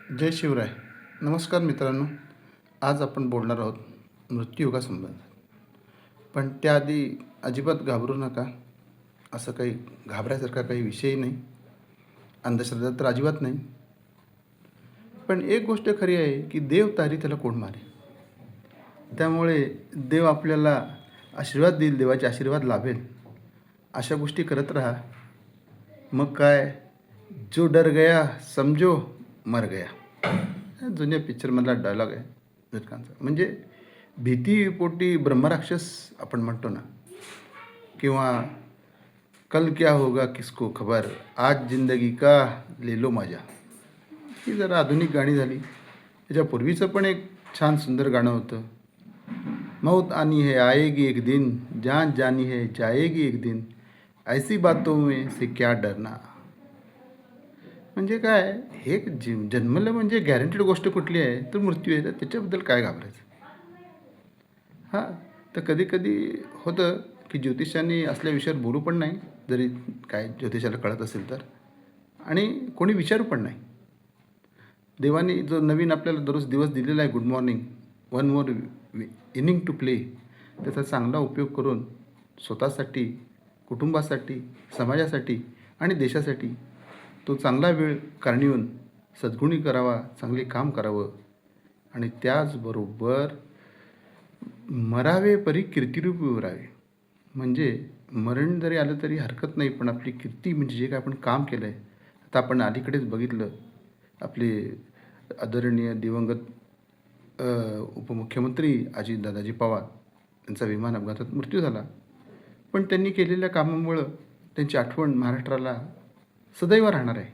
जय शिवराय. नमस्कार मित्रांनो. आज आपण बोलणार आहोत मृत्यूयोगासंबंधात. पण त्याआधी अजिबात घाबरू नका. असं काही घाबरायसारखा काही विषयही नाही. अंधश्रद्धा तर अजिबात नाही. पण एक गोष्ट खरी आहे की देव तारी त्याला कोण मारे. त्यामुळे देव आपल्याला आशीर्वाद देईल, देवाचे आशीर्वाद लाभेल अशा गोष्टी करत राहा. मग काय, जो डर गया समजो मर गया. जुन्या पिक्चरमधला डायलॉग आहे झटकांचा. म्हणजे भीतीपोटी ब्रह्मराक्षस आपण म्हणतो ना, किंवा कल क्या होगा किसको खबर, आज जिंदगी का ले लो मजा. ही जरा आधुनिक गाणी झाली. त्याच्यापूर्वीचं पण एक छान सुंदर गाणं होतं, मौत आनी है आएगी एक दिन, जान जानी है जाएगी एक दिन, ऐसी बातों में से क्या डरना. म्हणजे काय, हे जन्मलं म्हणजे गॅरंटेड गोष्ट कुठली आहे तर मृत्यू आहे. तर त्याच्याबद्दल काय घाबरायचं. हां, तर कधी कधी होतं की ज्योतिषांनी असल्या विषयावर बोलू पण नाही, जरी काय ज्योतिषाला कळत असेल तर, आणि कोणी विचारू पण नाही. देवाने जो नवीन आपल्याला दररोज दिवस दिलेला आहे, good morning, one more inning to play, त्याचा चांगला उपयोग करून स्वतःसाठी, कुटुंबासाठी, समाजासाठी आणि देशासाठी तो चांगला वेळ कारणीवून सद्गुणी करावा, चांगले काम करावं. आणि त्याचबरोबर मरावे परी कीर्तिरूपी उरावे. म्हणजे मरण जरी आलं तरी हरकत नाही, पण आपली कीर्ती म्हणजे जे काय आपण काम केलं आहे. आता आपण अलीकडेच बघितलं, आपले आदरणीय दिवंगत उपमुख्यमंत्री दादाजी पवार यांचा विमान अपघातात मृत्यू झाला. पण त्यांनी केलेल्या कामामुळं त्यांची आठवण महाराष्ट्राला सदैव राहणार आहे.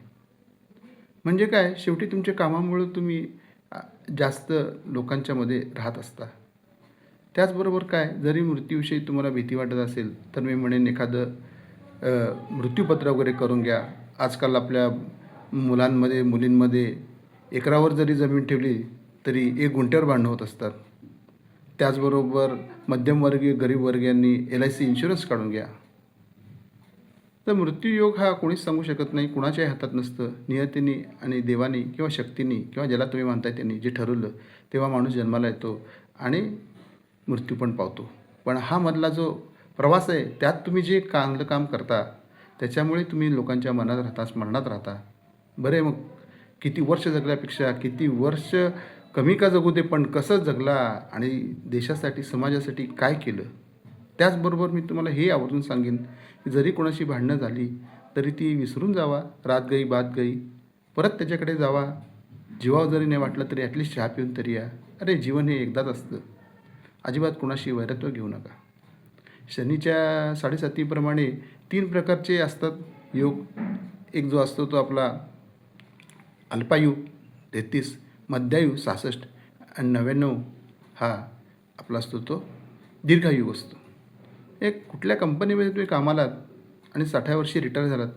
म्हणजे काय, शेवटी तुमच्या कामामुळं तुम्ही जास्त लोकांच्यामध्ये राहत असता. त्याचबरोबर काय, जरी मृत्यूविषयी तुम्हाला भीती वाटत असेल तर मी म्हणेन एखादं मृत्यूपत्र वगैरे करून घ्या. आजकाल आपल्या मुलांमध्ये, मुलींमध्ये एकरावर जरी जमीन ठेवली तरी 1 गुंठ्यावर भांडणं होत असतात. त्याचबरोबर मध्यमवर्गीय, गरीबवर्गीयांनी LIC इन्शुरन्स काढून घ्या. तर मृत्यूयोग हा कोणीच सांगू शकत नाही, कुणाच्याही हातात नसतं. नियतीने आणि देवानी किंवा शक्तीने किंवा ज्याला तुम्ही मानताय त्यांनी जे ठरवलं तेव्हा माणूस जन्माला येतो आणि मृत्यू पण पावतो. पण हा मधला जो प्रवास आहे, त्यात तुम्ही जे चांगलं काम करता त्याच्यामुळे तुम्ही लोकांच्या मनात राहता, स्मरणात राहता. बरे, मग किती वर्ष जगल्यापेक्षा किती वर्ष कमी का जगू दे, पण कसं जगला आणि देशासाठी, समाजासाठी काय केलं. त्याचबरोबर मी तुम्हाला हे आवर्जून सांगेन की जरी कोणाशी भांडणं झाली तरी ती विसरून जावा. रात गई बात गई, परत त्याच्याकडे जावा. जीवावर जरी नाही वाटलं तरी ॲटलिस्ट चहा पिऊन तरी या. अरे, जीवन हे एकदाच असतं. अजिबात कोणाशी वैरत्व घेऊ नका. शनीच्या 7.5प्रमाणे 3 प्रकारचे असतात योग. एक जो असतो तो आपला अल्पायू 33, मध्यायू 66 आणि 99 हा आपला असतो तो दीर्घायू असतो. एक कुठल्या कंपनीमध्ये तुम्ही कामाला आणि 60 वर्षी रिटायर झालात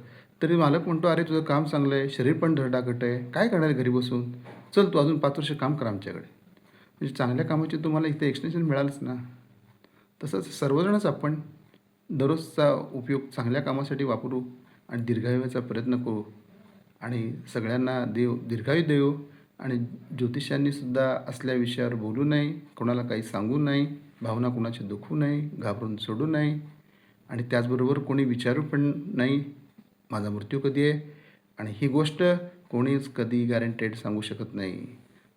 तरी मालक म्हणतो, अरे तुझं काम चांगलं आहे, शरीर पण धडाकट आहे, काय करणार घरी बसून, चल तू अजून 5 वर्ष काम कर आमच्याकडे. म्हणजे चांगल्या कामाचे तुम्हाला इथे एक्सटेन्शन मिळालंच ना. तसंच सर्वजणच आपण दररोजचा उपयोग चांगल्या कामासाठी वापरू आणि दीर्घायुचा प्रयत्न करू. आणि सगळ्यांना देव दीर्घायू देव. आणि ज्योतिषांनीसुद्धा असल्या विषयावर बोलू नये, कोणाला काही सांगू नये, भावना कोणाची दुखवू नये, घाबरून सोडू नये. आणि त्याचबरोबर कोणी विचारू पण नाही माझा मृत्यू कधी आहे. आणि ही गोष्ट कोणीच कधी गॅरंटेड सांगू शकत नाही.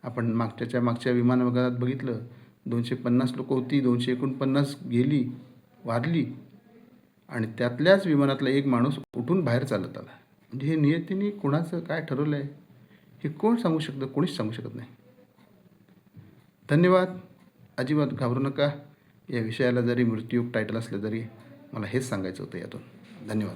आपण मागच्या विमान अपघातात बघितलं, 250 लोकं होती, 249 गेली, वारली, आणि त्यातल्याच विमानातला एक माणूस उठून बाहेर चालत आला. म्हणजे हे नियतीने कोणाचं काय ठरवलं आहे हे कोण सांगू शकतं, कोणीच सांगू शकत नाही. धन्यवाद. अजिबात घाबरू नका. या विषयाला जरी मृत्यूयोग टायटल असलं तरी मला हेच सांगायचं होतं यातून. धन्यवाद.